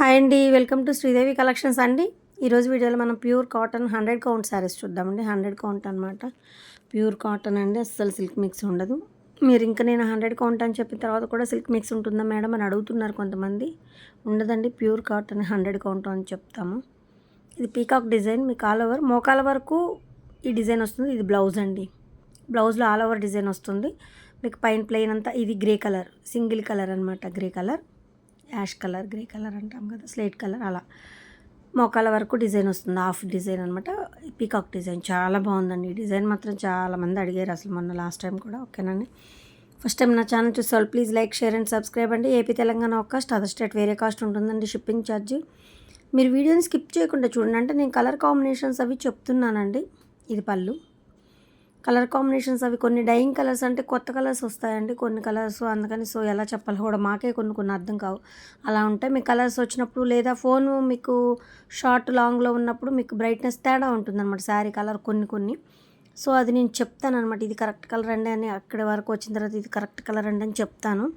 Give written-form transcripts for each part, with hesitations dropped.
Hi అండి, welcome to Sridevi collections అండి. ఈరోజు వీడియోలో మనం ప్యూర్ కాటన్ 100 కౌంట్ శారీస్ చూద్దామండి. 100 కౌంట్ అనమాట. ప్యూర్ కాటన్ అండి, అస్సలు సిల్క్ మిక్స్ ఉండదు. మీరు ఇంకా నేను 100 కౌంట్ అని చెప్పిన తర్వాత కూడా సిల్క్ మిక్స్ ఉంటుందా మేడం అని అడుగుతున్నారు కొంతమంది. ఉండదండి, ప్యూర్ కాటన్ 100 కౌంట్ అని చెప్తాము. ఇది పీకాక్ డిజైన్, మీకు ఆల్ ఓవర్ మోకాల వరకు ఈ డిజైన్ వస్తుంది. ఇది బ్లౌజ్ అండి. బ్లౌజ్లో ఆల్ ఓవర్ డిజైన్ వస్తుంది. మీకు పైన ప్లెయిన్ అంతా ఇది గ్రే కలర్, సింగిల్ కలర్ అనమాట. Grey colour, ash colour, grey colour అంటాం కదా, స్లేట్ కలర్, అలా మోకాల వరకు డిజైన్ వస్తుంది. హాఫ్ డిజైన్ అనమాట. పీకాక్ డిజైన్ చాలా బాగుందండి. ఈ డిజైన్ మాత్రం చాలామంది అడిగారు అసలు మొన్న లాస్ట్ టైం కూడా. ఓకేనండి, ఫస్ట్ టైం నా ఛానల్ చూసేవాళ్ళు please like, share and subscribe అండి. ఏపీ తెలంగాణ ఒక కాస్ట్, అదర్ స్టేట్ వేరే కాస్ట్ ఉంటుందండి షిప్పింగ్ ఛార్జ్. మీరు వీడియోని స్కిప్ చేయకుండా చూడండి, అంటే నేను కలర్ కాంబినేషన్స్ అవి చెప్తున్నానండి. ఇది పళ్ళు కలర్ కాంబినేషన్స్ అవి కొన్ని డైయింగ్ కలర్స్, అంటే కొత్త కలర్స్ వస్తాయండి కొన్ని కలర్స్, అందుకని సో ఎలా చెప్పాలి కూడా మాకే కొన్ని అర్థం కావు. అలా ఉంటాయి. మీకు కలర్స్ వచ్చినప్పుడు లేదా ఫోను మీకు షార్ట్ లాంగ్లో ఉన్నప్పుడు మీకు బ్రైట్నెస్ తేడా ఉంటుందన్నమాట శారీ కలర్ కొన్ని. సో అది నేను చెప్తానమాట, ఇది కరెక్ట్ కలర్ అండి అని. అక్కడి వరకు వచ్చిన తర్వాత ఇది కరెక్ట్ కలర్ అండి అని చెప్తాను.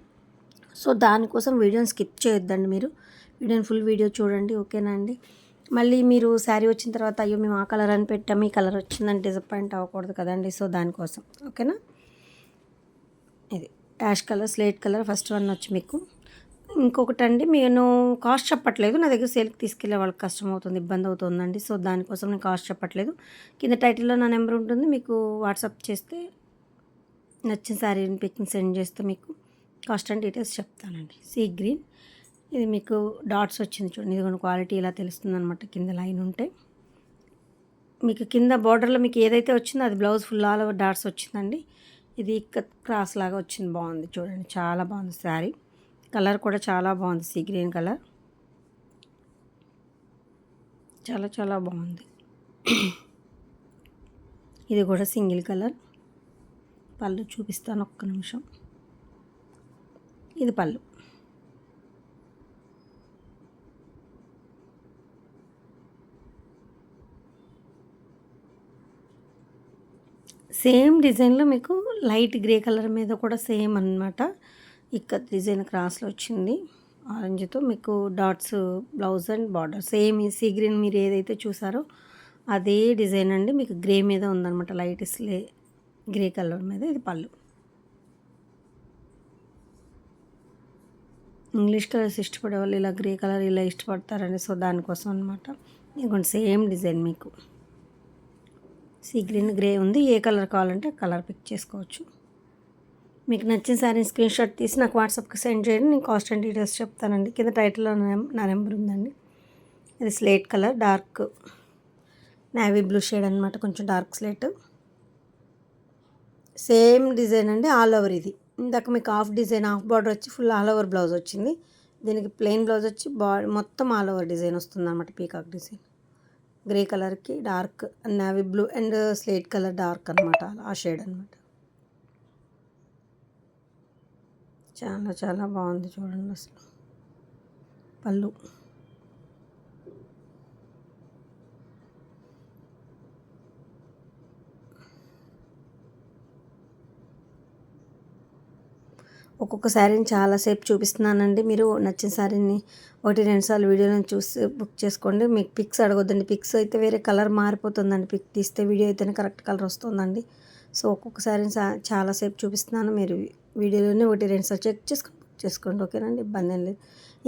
సో దానికోసం వీడియోని స్కిప్ చేయొద్దండి, మీరు వీడియోని ఫుల్ వీడియో చూడండి. ఓకేనా అండి. మళ్ళీ మీరు శారీ వచ్చిన తర్వాత అయ్యో మేము ఆ కలర్ అని పెట్టాము, ఈ కలర్ వచ్చిందని డిసప్పాయింట్ అవ్వకూడదు కదండి. సో దానికోసం ఓకేనా. ఇది ash colour, slate colour first one వచ్చి మీకు. ఇంకొకటి అండి, నేను కాస్ట్ చెప్పట్లేదు, నా దగ్గర సేల్కి తీసుకెళ్ళే వాళ్ళకి కష్టం అవుతుంది, ఇబ్బంది అవుతుందండి. సో దానికోసం నేను కాస్ట్ చెప్పట్లేదు. కింద టైటిల్లో నా నెంబర్ ఉంటుంది, మీకు వాట్సాప్ చేస్తే నచ్చిన శారీని పిక్ని సెండ్ చేస్తే మీకు కాస్ట్ అండ్ డీటెయిల్స్ చెప్తానండి. సీ గ్రీన్, ఇది మీకు డాట్స్ వచ్చింది చూడండి. ఇది కొన్ని క్వాలిటీ ఇలా తెలుస్తుంది అనమాట. కింద లైన్ ఉంటే మీకు కింద బార్డర్లో మీకు ఏదైతే వచ్చిందో అది blouse full all over dots వచ్చిందండి. ఇది క్రాస్ లాగా వచ్చింది, బాగుంది చూడండి, చాలా బాగుంది శారీ. కలర్ కూడా చాలా బాగుంది, సీ గ్రీన్ కలర్, చాలా చాలా బాగుంది. ఇది కూడా సింగిల్ కలర్. పళ్ళు చూపిస్తాను ఒక్క నిమిషం. ఇది పళ్ళు. సేమ్ డిజైన్లో మీకు లైట్ గ్రే కలర్ మీద కూడా సేమ్ అనమాట. ఇక్కడ డిజైన్ క్రాస్లో వచ్చింది ఆరెంజ్తో, మీకు dots blouse and border same. ఈ సీ గ్రీన్ మీరు ఏదైతే చూసారో అదే డిజైన్ అండి, మీకు గ్రే మీద ఉందన్నమాట. లైట్ గ్రే కలర్ మీద ఇది పళ్ళు. ఇంగ్లీష్ కలర్స్ ఇష్టపడే వాళ్ళు ఇలా గ్రే కలర్ ఇలా ఇష్టపడతారండి. సో దానికోసం అనమాట. ఇదిగోండి సేమ్ డిజైన్ మీకు సీ గ్రీన్ గ్రే ఉంది. ఏ కలర్ కావాలంటే కలర్ పిక్ చేసుకోవచ్చు. మీకు నచ్చిన శారీ స్క్రీన్ షాట్ తీసి నాకు వాట్సాప్కి సెండ్ చేయండి, నేను కాస్ట్ అండ్ డీటెయిల్స్ చెప్తానండి. కింద టైటిల్లో నా నెంబర్ ఉందండి. ఇది slate colour, dark navy blue shade అనమాట, కొంచెం డార్క్ స్లేట్. సేమ్ డిజైన్ అండి, ఆల్ ఓవర్. ఇది ఇందాక మీకు హాఫ్ డిజైన్, హాఫ్ బార్డర్ వచ్చి ఫుల్ ఆల్ ఓవర్ బ్లౌజ్ వచ్చింది. దీనికి ప్లెయిన్ బ్లౌజ్ వచ్చి మొత్తం ఆల్ ఓవర్ డిజైన్ వస్తుంది అనమాట. పీకాక్ డిజైన్ గ్రే కలర్కి dark navy blue and slate colour dark అనమాట, ఆ షేడ్ అనమాట. చాలా చాలా బాగుంది చూడండి అసలు. పళ్ళు ఒక్కొక్క శారీని చాలాసేపు చూపిస్తున్నానండి. మీరు నచ్చిన శారీని 1-2 సార్లు వీడియోని చూసి బుక్ చేసుకోండి. మీకు పిక్స్ అడగొద్దండి, పిక్స్ అయితే వేరే కలర్ మారిపోతుందండి. పిక్ తీస్తే వీడియో అయితేనే కరెక్ట్ కలర్ వస్తుందండి. సో ఒక్కొక్క శారీని చాలాసేపు చూపిస్తున్నాను, మీరు వీడియోలోనే 1-2 సార్లు చెక్ చేసుకొని బుక్ చేసుకోండి. ఓకేనండి, ఇబ్బంది ఏం లేదు.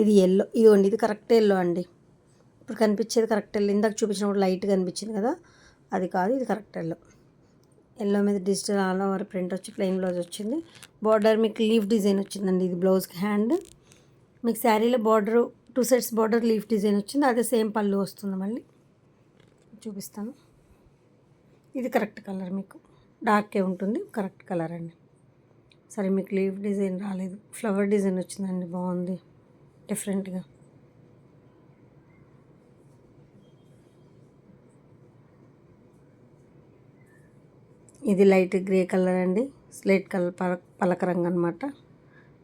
ఇది ఎల్లో, ఇదిగోండి, ఇది కరెక్ట్ ఎల్లో అండి. ఇప్పుడు కనిపించేది కరెక్ట్ ఎల్లో. ఇందాక చూపించినప్పుడు లైట్గా కనిపించింది కదా, అది కాదు, ఇది కరెక్ట్ ఎల్లో. ఎల్లో మీద డిజిటల్ ఆల్ ఓవర్ ప్రింట్ వచ్చి ప్లెయిన్ బ్లౌజ్ వచ్చింది. బార్డర్ మీకు లీఫ్ డిజైన్ వచ్చిందండి. ఇది బ్లౌజ్కి హ్యాండ్. మీకు శారీలో border 2 sides border leaf design వచ్చింది. అదే సేమ్ పళ్ళు వస్తుంది. మళ్ళీ చూపిస్తాను. ఇది కరెక్ట్ కలర్, మీకు డార్కే ఉంటుంది, కరెక్ట్ కలర్ అండి. సరే మీకు లీఫ్ డిజైన్ రాలేదు, ఫ్లవర్ డిజైన్ వచ్చిందండి, బాగుంది డిఫరెంట్గా. ఇది లైట్ గ్రే కలర్ అండి, స్లేట్ కలర్ పలక రంగు అనమాట.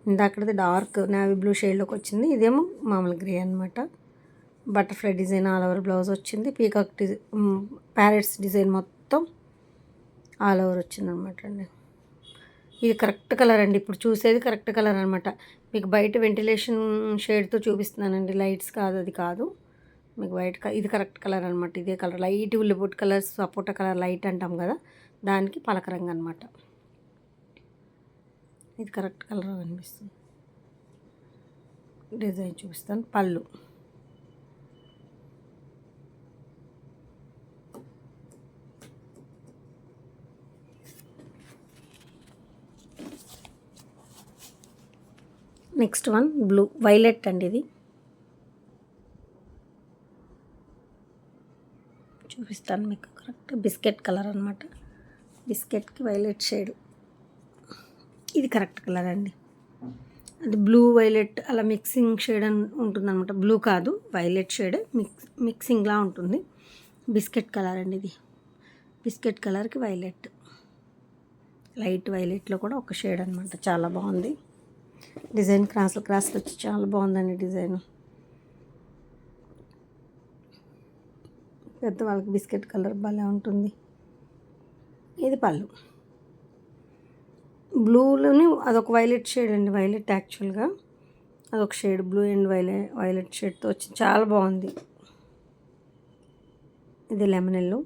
ఇందాకది డార్క్ నేవీ బ్లూ షేడ్లోకి వచ్చింది, ఇదేమో మామూలు గ్రే అనమాట. Butterfly design all over blouse వచ్చింది. పీకాక్ ప్యారెట్స్ డిజైన్ మొత్తం ఆల్ ఓవర్ వచ్చింది అనమాట అండి. ఇది కరెక్ట్ కలర్ అండి. ఇప్పుడు చూసేది కరెక్ట్ కలర్ అనమాట. మీకు బయట వెంటిలేషన్ షేడ్‌తో చూపిస్తున్నానండి. లైట్స్ కాదు, అది కాదు. మీకు ఇది కరెక్ట్ కలర్ అనమాట. ఇదే కలర్ లైట్ ఉల్లిపొట్టు కలర్, సపోటా కలర్ లైట్ అంటాం కదా, దానికి పలక రంగు అనమాట. ఇది కరెక్ట్ కలర్ అనిపిస్తుంది. డిజైన్ చూపిస్తాను. పళ్ళు నెక్స్ట్ వన్ బ్లూ వైలెట్ అండి. ఇది చూపిస్తాను మీకు. కరెక్ట్ బిస్కెట్ కలర్ అనమాట. బిస్కెట్కి వైలెట్ షేడ్. ఇది కరెక్ట్ కలర్ అండి. అది బ్లూ వైలెట్ అలా మిక్సింగ్ షేడ్ అని ఉంటుందన్నమాట. బ్లూ కాదు, వైలెట్ షేడ్ మిక్సింగ్లా ఉంటుంది. బిస్కెట్ కలర్ అండి. ఇది బిస్కెట్ కలర్కి వైలెట్, లైట్ వైలెట్లో కూడా ఒక షేడ్ అనమాట. చాలా బాగుంది డిజైన్. క్రాస్లు వచ్చి చాలా బాగుందండి డిజైన్. పెద్దవాళ్ళకి బిస్కెట్ కలర్ భలే ఉంటుంది. ఇది పళ్ళు. బ్లూలోని అదొక వైలెట్ షేడ్ అండి. వైలెట్ యాక్చువల్గా అదొక షేడ్, బ్లూ అండ్ వైలెట్ షేడ్తో వచ్చింది. చాలా బాగుంది. ఇది లెమన్ ఎల్లో.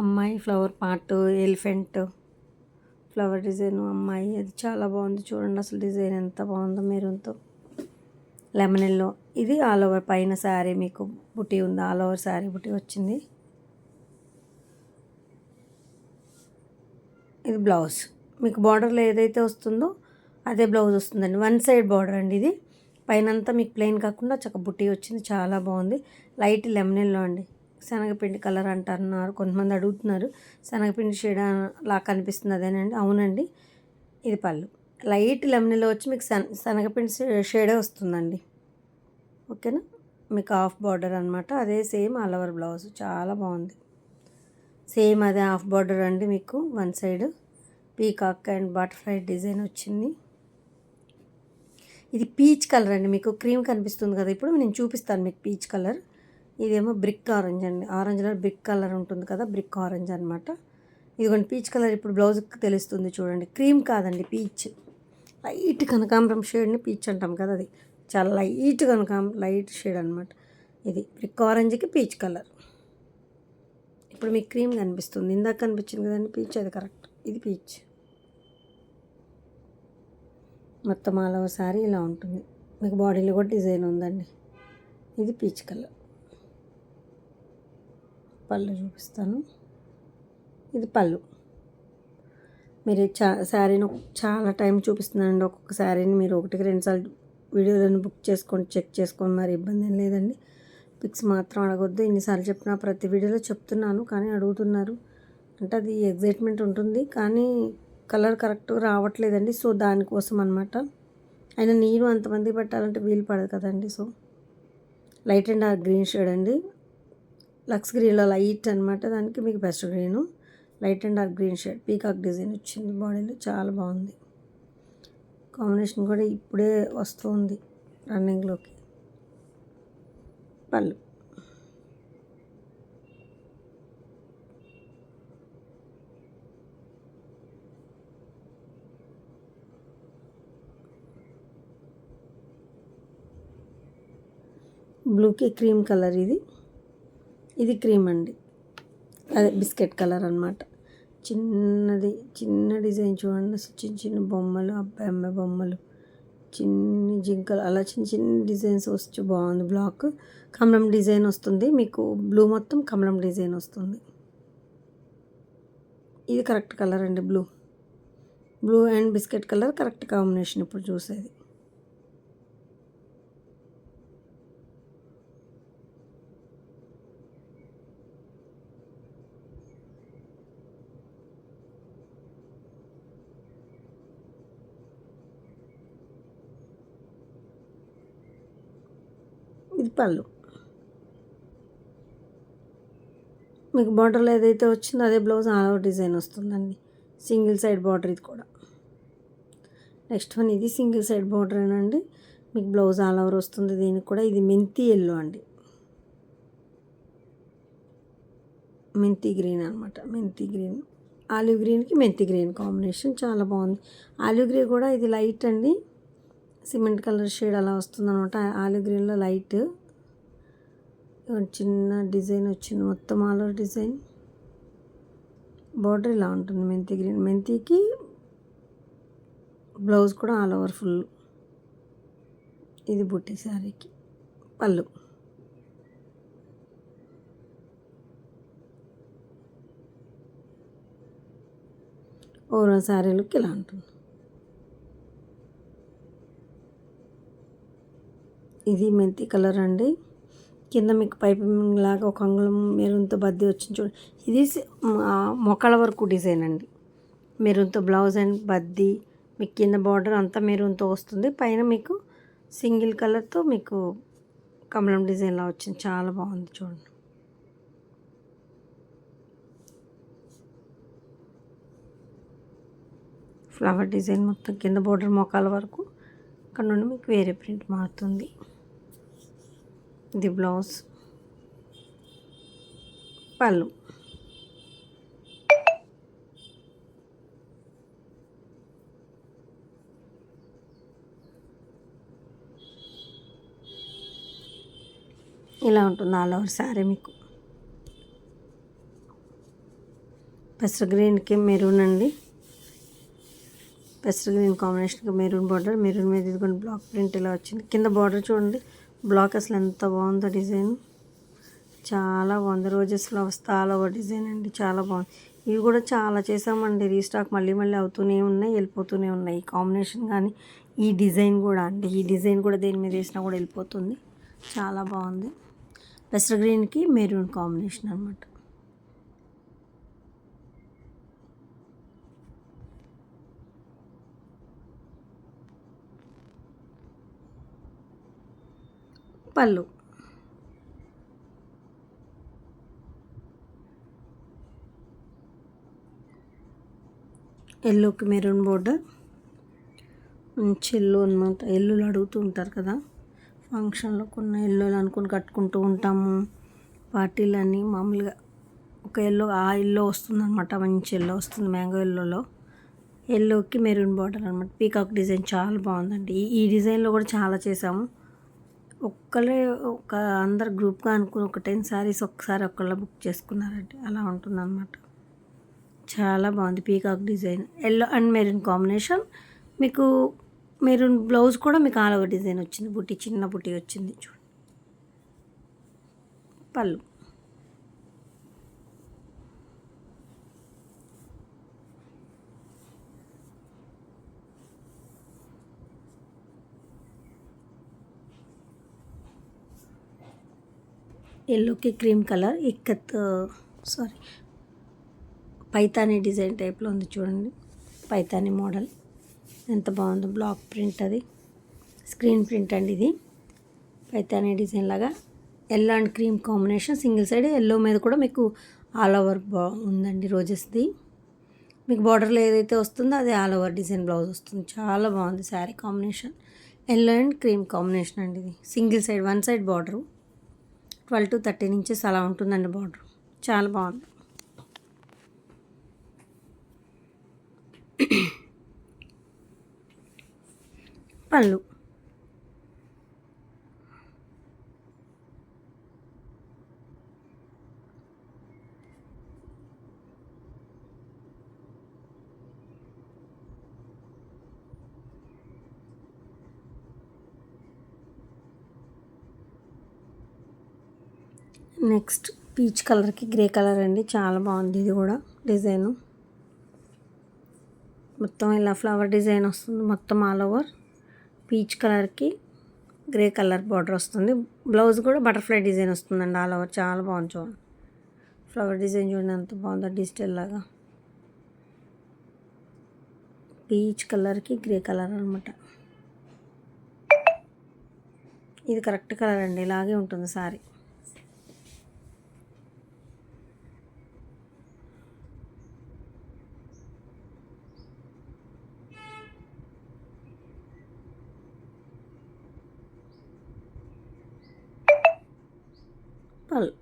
అమ్మాయి flower part, elephant flower design అమ్మాయి, అది చాలా బాగుంది. చూడండి అసలు డిజైన్ ఎంత బాగుందో మెరూన్తో. Lemon yellow. ఇది ఆల్ ఓవర్ పైన శారీ మీకు బుటీ ఉంది. ఆల్ ఓవర్ శారీ బుటీ వచ్చింది. ఇది బ్లౌజ్. మీకు బార్డర్లో ఏదైతే వస్తుందో అదే బ్లౌజ్ వస్తుందండి. వన్ సైడ్ బార్డర్ అండి ఇది. పైనంతా మీకు ప్లెయిన్ కాకుండా చక్క బుటీ వచ్చింది. చాలా బాగుంది. లైట్ లెమన్ ఎల్లో అండి. శనగపిండి కలర్ అంటున్నారు కొంతమంది, అడుగుతున్నారు. శనగపిండి షేడ్ లా కనిపిస్తుంది, అదేనండి. అవునండి. ఇది పళ్ళు. లైట్ లెమన్ ఎల్లో వచ్చి మీకు శనగపిండి షేడే వస్తుందండి. ఓకేనా. మీకు హాఫ్ బార్డర్ అనమాట. అదే సేమ్ ఆల్ ఓవర్ బ్లౌజ్. చాలా బాగుంది. సేమ్ అదే హాఫ్ బార్డర్ అండి. మీకు one side peacock and butterfly design వచ్చింది. ఇది పీచ్ కలర్ అండి. మీకు క్రీమ్ కనిపిస్తుంది కదా, ఇప్పుడు నేను చూపిస్తాను మీకు పీచ్ కలర్. ఇదేమో బ్రిక్ ఆరెంజ్ అండి. ఆరెంజ్లో బ్రిక్ కలర్ ఉంటుంది కదా, బ్రిక్ ఆరెంజ్ అనమాట. ఇదిగోండి పీచ్ కలర్. ఇప్పుడు బ్లౌజ్కి తెలుస్తుంది చూడండి. క్రీమ్ కాదండి, పీచ్. లైట్ కనకాంబరం షేడ్ని పీచ్ అంటాం కదా, అది చాలా లైట్ షేడ్ అనమాట. ఇది బ్రిక్ ఆరెంజ్కి పీచ్ కలర్. ఇప్పుడు మీకు క్రీమ్ కనిపిస్తుంది. ఇందాక కనిపించింది కదండి పీచ్, అది కరెక్ట్. ఇది పీచ్. మొత్తం ఆల్ ఓవర్ శారీ ఇలా ఉంటుంది. మీకు బాడీలో కూడా డిజైన్ ఉందండి. ఇది పీచ్ కలర్. పళ్ళు చూపిస్తాను. ఇది పళ్ళు. మీరు శారీని చాలా టైం చూపిస్తున్నానండి. ఒక్కొక్క శారీని మీరు 1-2 సార్లు వీడియోలను బుక్ చేసుకొని చెక్ చేసుకొని మరి ఇబ్బంది ఏం లేదండి. పిక్స్ మాత్రం అడగొద్దు. ఇన్నిసార్లు చెప్పినా ప్రతి వీడియోలో చెప్తున్నాను, కానీ అడుగుతున్నారు. అంటే అది ఎగ్జైట్మెంట్ ఉంటుంది, కానీ కలర్ కరెక్ట్గా రావట్లేదండి. సో దానికోసం అనమాట. అయినా నేను అంతమంది పెట్టాలంటే వీలు పడదు కదండి. So light and dark green shade అండి. లక్స్ గ్రీన్లో లైట్ అనమాట. దానికి మీకు best green. Light and dark green shade peacock design వచ్చింది బాడీలో. చాలా బాగుంది. కాంబినేషన్ కూడా ఇప్పుడే వస్తుంది రన్నింగ్లోకి. పళ్ళు. బ్లూకి క్రీమ్ కలర్. ఇది క్రీమ్ అండి. అదే బిస్కెట్ కలర్ అనమాట. చిన్న డిజైన్ చూడండి. అసలు చిన్న బొమ్మలు, అమ్మాయి బొమ్మలు, చిన్ని జింకలు, అలా చిన్న డిజైన్స్ వచ్చి బాగుంది. బ్లాక్ కమలం డిజైన్ వస్తుంది మీకు. బ్లూ మొత్తం కమలం డిజైన్ వస్తుంది. ఇది కరెక్ట్ కలర్ అండి. Blue and biscuit colour correct combination ఇప్పుడు చూసేది. ఇది పళ్ళు. మీకు బార్డర్లో ఏదైతే వచ్చిందో అదే బ్లౌజ్ ఆల్ ఓవర్ డిజైన్ వస్తుందండి. సింగిల్ సైడ్ బార్డర్ ఇది కూడా. నెక్స్ట్ వన్ ఇది సింగిల్ సైడ్ బార్డర్ అండి. మీకు బ్లౌజ్ ఆల్ ఓవర్ వస్తుంది. దీనికి కూడా ఇది మెంతి ఎల్లో అండి. మెంతి గ్రీన్ అనమాట. మెంతి గ్రీన్ ఆలివ్ గ్రీన్కి మెంతి గ్రీన్ కాంబినేషన్ చాలా బాగుంది. ఆలివ్ గ్రీన్ కూడా ఇది లైట్ అండి, సిమెంట్ కలర్ షేడ్ అలా వస్తుంది అనమాట. ఆలివ్ గ్రీన్లో లైట్ చిన్న డిజైన్ వచ్చింది, మొత్తం ఆల్ ఓవర్ డిజైన్. బార్డర్ ఇలా ఉంటుంది మెంతి గ్రీన్, మెంతికి బ్లౌజ్ కూడా ఆల్ ఓవర్ ఫుల్. ఇది బుట్టి శారీకి పళ్ళు. ఓవరాల్ శారీ లుక్ ఇలా ఉంటుంది. ఇది మెంతి కలర్ అండి. కింద మీకు పైపింగ్ లాగా ఒక అంగుళం మెరూన్తో బద్ది వచ్చింది చూడండి. ఇది మొక్కల వరకు డిజైన్ అండి. మెరూన్తో బ్లౌజ్ అండ్ బద్ది, మీకు కింద బార్డర్ అంతా మెరూన్తో వస్తుంది. పైన మీకు సింగిల్ కలర్తో మీకు కమలం డిజైన్లా వచ్చింది, చాలా బాగుంది చూడండి. ఫ్లవర్ డిజైన్ మొత్తం కింద బార్డర్ మోకాల వరకు, అక్కడ నుండి మీకు వేరే ప్రింట్ మారుతుంది. ఇది బ్లౌజ్, పళ్ళు. ఇలా ఉంటుంది ఆల్ ఓవర్ శారీ. మీకు పెసర గ్రీన్కి మెరూన్ అండి, పెసర గ్రీన్ కాంబినేషన్కి మెరూన్ బార్డర్, మెరూన్ మీద ఇదిగోండి బ్లాక్ ప్రింట్ ఇలా వచ్చింది. కింద బార్డర్ చూడండి, బ్లాక్ అసలు ఎంత బాగుందో డిజైన్, చాలా బాగుంది. రోజెస్ ఫ్లవర్స్తో ఆల్ ఓవర్ డిజైన్ అండి, చాలా బాగుంది. ఇవి కూడా చాలా చేసామండి, రీస్టాక్ మళ్ళీ మళ్ళీ అవుతూనే ఉన్నాయి, వెళ్ళిపోతూనే ఉన్నాయి. ఈ కాంబినేషన్ కానీ ఈ డిజైన్ కూడా అండి, ఈ డిజైన్ కూడా దేని మీద వేసినా కూడా వెళ్ళిపోతుంది, చాలా బాగుంది. పెసర గ్రీన్కి మెరూన్ కాంబినేషన్ అనమాట. పళ్ళు. ఎల్లోకి మెరూన్ బోర్డర్, మంచి ఎల్లో అనమాట. ఎల్లులు అడుగుతూ ఉంటారు కదా, ఫంక్షన్లో కొన్ని ఎల్లోలు అనుకుని కట్టుకుంటూ ఉంటాము పార్టీలన్నీ. మామూలుగా ఒక ఎల్లో, ఆ ఎల్లో వస్తుంది అనమాట, మంచి ఎల్లో వస్తుంది మ్యాంగో ఎల్లోలో. ఎల్లోకి మెరూన్ బార్డర్ అనమాట. పీకాక్ డిజైన్ చాలా బాగుందండి. ఈ డిజైన్లో కూడా చాలా చేసాము. ఒక్కళ్ళే ఒక అందరు గ్రూప్గా అనుకుని ఒక 10 శారీస్ ఒక్కసారి ఒక్కళ్ళ బుక్ చేసుకున్నారంటే అలా ఉంటుందన్నమాట. చాలా బాగుంది peacock design, yellow and maroon combination. మీకు మెరూన్ బ్లౌజ్ కూడా మీకు ఆల్ ఓవర్ డిజైన్ వచ్చింది, బుట్టి చిన్న బుట్టి వచ్చింది చూడండి. పళ్ళు. ఎల్లోకి cream colour ikat Paithani design టైప్లో ఉంది చూడండి, పైతానీ మోడల్ ఎంత బాగుందో. బ్లాక్ ప్రింట్, అది స్క్రీన్ ప్రింట్ అండి. ఇది పైతానీ డిజైన్ లాగా yellow and cream combination, single side yellow మీద కూడా మీకు ఆల్ ఓవర్ ఉందండి రోజెస్ది. మీకు బార్డర్లో ఏదైతే వస్తుందో అది ఆల్ ఓవర్ డిజైన్ బ్లౌజ్ వస్తుంది, చాలా బాగుంది sari combination. Yellow and cream combination అండి. ఇది single side, one side border 12 to 13 inches అలా ఉంటుందండి బార్డర్, చాలా బాగుంది. పళ్ళు. నెక్స్ట్ పీచ్ కలర్కి గ్రే కలర్ అండి, చాలా బాగుంది. ఇది కూడా డిజైను మొత్తం ఇలా ఫ్లవర్ డిజైన్ వస్తుంది, మొత్తం ఆల్ ఓవర్. పీచ్ కలర్కి గ్రే కలర్ బార్డర్ వస్తుంది. బ్లౌజ్ కూడా బటర్ఫ్లై డిజైన్ వస్తుందండి ఆల్ ఓవర్, చాలా బాగుంది చూడండి. ఫ్లవర్ డిజైన్ చూడండి ఎంత బాగుందో, డిజిటల్ లాగా. పీచ్ కలర్కి గ్రే కలర్ అనమాట. ఇది కరెక్ట్ కలర్ అండి, ఇలాగే ఉంటుంది సారీ. పళ్ళు.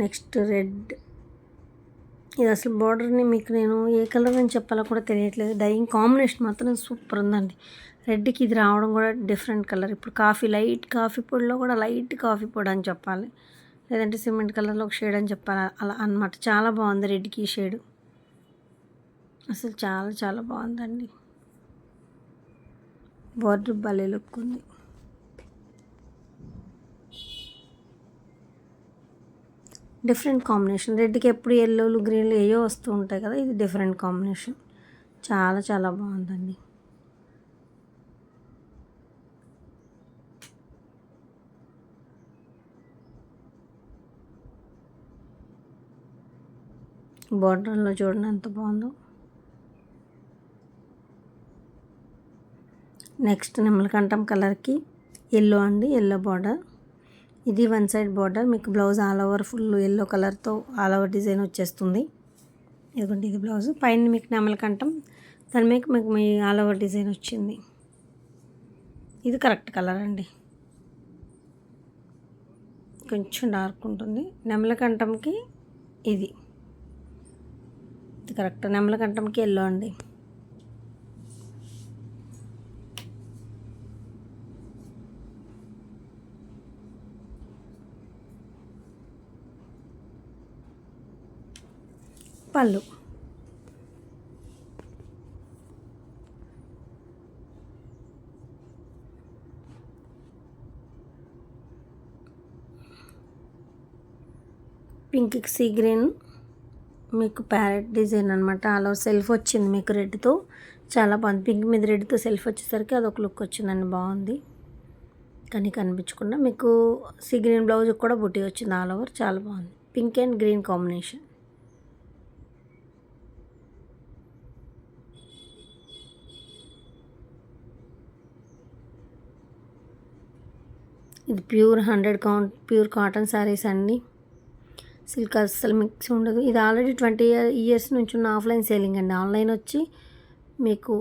Next red. ఇది అసలు బార్డర్ని మీకు నేను ఏ కలర్ అని చెప్పాలో కూడా తెలియట్లేదు. డైయింగ్ కాంబినేషన్ మాత్రం సూపర్ ఉందండి. రెడ్కి ఇది రావడం కూడా డిఫరెంట్ కలర్. ఇప్పుడు లైట్ కాఫీ పొడిలో కూడా లైట్ కాఫీ పొడి అని చెప్పాలి, లేదంటే సిమెంట్ కలర్లో ఒక షేడ్ అని చెప్పాలి, అలా అనమాట. చాలా బాగుంది రెడ్కి ఈ షేడ్. అసలు చాలా చాలా బాగుందండి. బార్డర్ భలే లుక్ ఉంది. Different combination. రెడ్కి ఎప్పుడు ఎల్లోలు గ్రీన్లు ఏయో వస్తూ ఉంటాయి కదా, ఇది డిఫరెంట్ కాంబినేషన్. చాలా చాలా బాగుందండి. బార్డర్లో చూడండి ఎంత బాగుందో. నెక్స్ట్ నెమలకంఠం కలర్కి ఎల్లో అండి, ఎల్లో బార్డర్. ఇది వన్ సైడ్ బార్డర్. మీకు blouse all over full yellow కలర్తో ఆల్ ఓవర్ డిజైన్ వచ్చేస్తుంది. ఇదిగోండి ఇది బ్లౌజ్. పైన మీకు నెమలకంఠం, దాని మీకు మీ ఆల్ ఓవర్ డిజైన్ వచ్చింది. ఇది కరెక్ట్ కలర్ అండి, కొంచెం డార్క్ ఉంటుంది. నెమలకంఠంకి ఇది కరెక్ట్. నెమలకంఠంకి ఎల్లో అండి. పళ్ళు. పింక్కి సీ గ్రీన్, మీకు ప్యారెట్ డిజైన్ అనమాట. అలా సెల్ఫ్ వచ్చింది మీకు రెడ్తో, చాలా బాగుంది. పింక్ మీద రెడ్తో సెల్ఫ్ వచ్చేసరికి అదొక లుక్ వచ్చిందండి, బాగుంది. కానీ కనిపించకుండా మీకు సీ గ్రీన్ బ్లౌజ్ కూడా బుట్టి వచ్చింది ఆల్ ఓవర్, చాలా బాగుంది. Pink and green combination. ఇది ప్యూర్ కాటన్ శారీస్ అండి. సిల్క్ అస్సలు మిక్స్ ఉండదు. ఇది ఆల్రెడీ 20 years నుంచి ఉన్న ఆఫ్లైన్ సేలింగ్ అండి. ఆన్లైన్ వచ్చి మీకు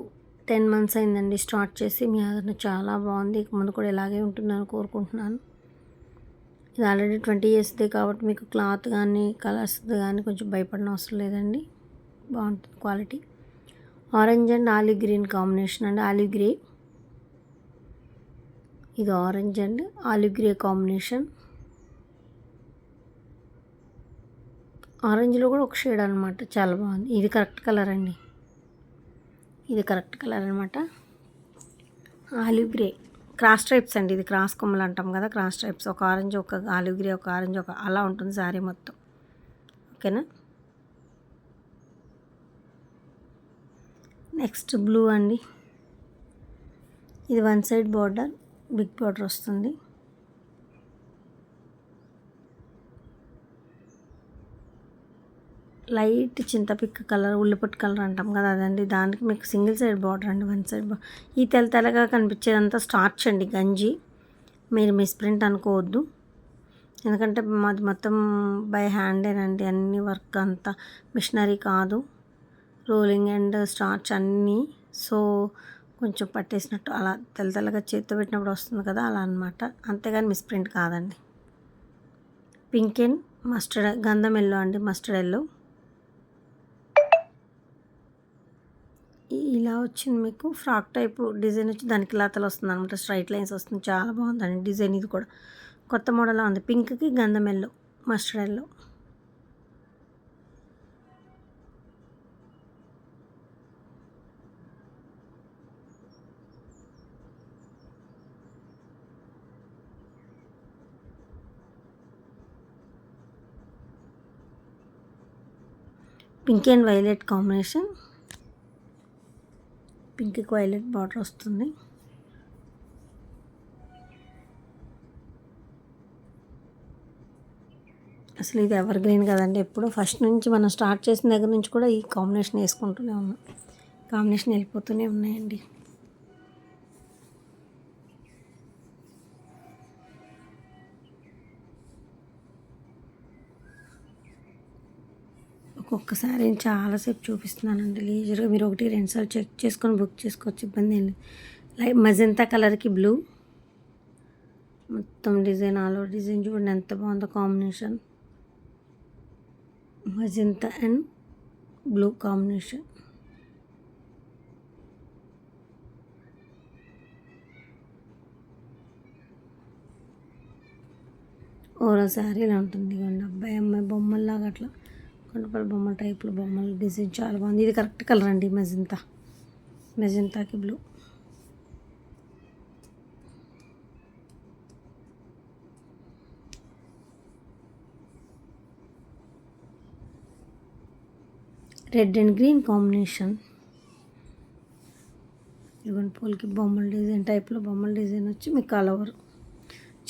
10 months అయిందండి స్టార్ట్ చేసి. మీ ఆదరణ చాలా బాగుంది, ఇక ముందు కూడా ఇలాగే ఉంటుందని కోరుకుంటున్నాను. ఇది ఆల్రెడీ 20 yearsదే కాబట్టి మీకు క్లాత్ కానీ కలర్స్ కానీ కొంచెం భయపడిన అవసరం లేదండి, బాగుంటుంది quality. Orange and olive green combination అండి, ఆలివ్ గ్రే. ఇది orange and olive grey combination. ఆరెంజ్లో కూడా ఒక షేడ్ అనమాట, చాలా బాగుంది. ఇది కరెక్ట్ కలర్ అండి, ఇది కరెక్ట్ కలర్ అనమాట. ఆలివ్ గ్రే క్రాస్ స్ట్రైప్స్ అండి, ఇది క్రాస్ కొమ్మలు అంటాం కదా, క్రాస్ స్ట్రైప్స్. ఒక ఆరెంజ్, ఒక ఆలివ్ గ్రే, ఒక ఆరెంజ్, ఒక అలా ఉంటుంది శారీ మొత్తం. ఓకేనా. నెక్స్ట్ బ్లూ అండి. ఇది one side border, big border వస్తుంది. లైట్ చింతపిక్క కలర్, ఉల్లిపొట్టు కలర్ అంటాం కదా అదండి. దానికి మీకు సింగిల్ సైడ్ బార్డర్ అండి, వన్ సైడ్ ఈ తెల్లగా కనిపించేదంతా స్టార్చ్ అండి, గంజి. మీరు మిస్ప్రింట్ అనుకోవద్దు, ఎందుకంటే మాది మొత్తం బై హ్యాండేనండి. అన్ని వర్క్ అంతా మిషనరీ కాదు, రోలింగ్ అండ్ స్టార్చ్ అన్నీ. సో కొంచెం పట్టేసినట్టు అలా తెల్లగా చేతితో పెట్టినప్పుడు వస్తుంది కదా, అలా అనమాట. అంతేగాని మిస్ప్రింట్ కాదండి. పింక్ అండ్ మస్టర్డ్, గంధం ఎల్లో అండి, మస్టర్డ్ ఎల్లో. ఇలా వచ్చింది మీకు ఫ్రాక్ టైపు డిజైన్ వచ్చి దానికి లాతలు వస్తుంది అనమాట, స్ట్రైట్ లైన్స్ వస్తుంది, చాలా బాగుందండి డిజైన్. ఇది కూడా కొత్త మోడల్లో ఉంది. పింక్కి గంధం yellow, mustard yellow. Pink and violet combination. పింక్కి వైలెట్ బార్డర్ వస్తుంది. అసలు ఇది ఎవర్ గ్రీన్ కదండి, ఎప్పుడు ఫస్ట్ నుంచి మనం స్టార్ట్ చేసిన దగ్గర నుంచి కూడా ఈ కాంబినేషన్ వేసుకుంటూనే ఉన్నాం, కాంబినేషన్ వెళ్ళిపోతూనే ఉన్నాయండి. ఒక్కొక్కసారి చాలాసేపు చూపిస్తున్నానండి, లీజర్గా మీరు 1-2 సార్లు చెక్ చేసుకొని బుక్ చేసుకోవచ్చు, ఇబ్బంది ఏం లేదు. లైట్ మజంతా కలర్కి బ్లూ, మొత్తం డిజైన్ ఆల్ ఓవర్ డిజైన్ చూడండి ఎంత బాగుందో combination. Magenta and blue combination. Overall sari ఇలా ఉంటుంది. ఇవ్వండి అబ్బాయి అమ్మాయి బొమ్మల్లాగా అట్లా కొండపల్లి బొమ్మల టైప్లో బొమ్మలు డిజైన్ చాలా బాగుంది. ఇది కరెక్ట్ కలర్ అండి మెజంతాకి blue. Red and green combination. ఇవ్వండి పూలకి బొమ్మల డిజైన్ టైప్లో బొమ్మల డిజైన్ వచ్చి మీకు ఆల్ ఓవర్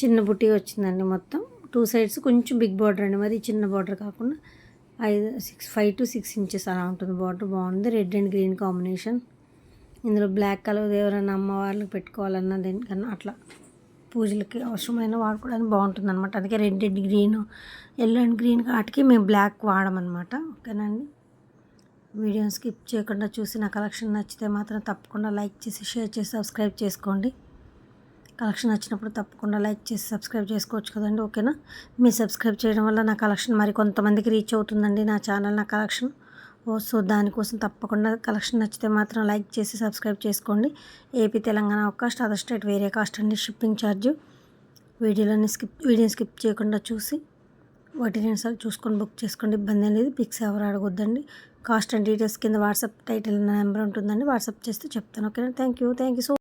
చిన్న బుట్టి వచ్చిందండి. మొత్తం 2 సైడ్స్ కొంచెం బిగ్ బార్డర్ అండి, మరి చిన్న బార్డర్ కాకుండా 5 to 6 ఇంచెస్ అలా ఉంటుంది బార్డర్. బాగుంది. Red and green combination. ఇందులో బ్లాక్ కలర్ ఎవరైనా అమ్మవార్లకు పెట్టుకోవాలన్నా దేనికన్నా అట్లా పూజలకి అవసరమైన వాడుకోవడానికి బాగుంటుంది అనమాట. అందుకే red and green, yellow and green వాటికి మేము బ్లాక్ వాడమన్నమాట. ఓకేనండి. వీడియోని స్కిప్ చేయకుండా చూసి నా కలెక్షన్ నచ్చితే మాత్రం తప్పకుండా లైక్ చేసి షేర్ చేసి సబ్స్క్రైబ్ చేసుకోండి. కలెక్షన్ నచ్చినప్పుడు తప్పకుండా లైక్ చేసి సబ్స్క్రైబ్ చేసుకోవచ్చు కదండి. ఓకేనా. మీరు సబ్స్క్రైబ్ చేయడం వల్ల నా కలెక్షన్ మరి కొంతమందికి రీచ్ అవుతుందండి, నా ఛానల్ నా కలెక్షన్. సో దానికోసం తప్పకుండా కలెక్షన్ నచ్చితే మాత్రం లైక్ చేసి సబ్స్క్రైబ్ చేసుకోండి. ఏపీ తెలంగాణ ఒక కాస్ట్, అదర్ స్టేట్ వేరే కాస్ట్ అండి. Shipping charge. వీడియోని స్కిప్ చేయకుండా చూసి వాటిని చూసుకొని బుక్ చేసుకోండి. ఇబ్బంది అనేది పిక్స్ ఎవరు అడగొద్దండి. కాస్ట్ అండ్ డీటెయిల్స్ కింద వాట్సాప్ టైటిల్ నెంబర్ ఉంటుందండి, వాట్సాప్ చేస్తే చెప్తాను. ఓకేనా. Thank you so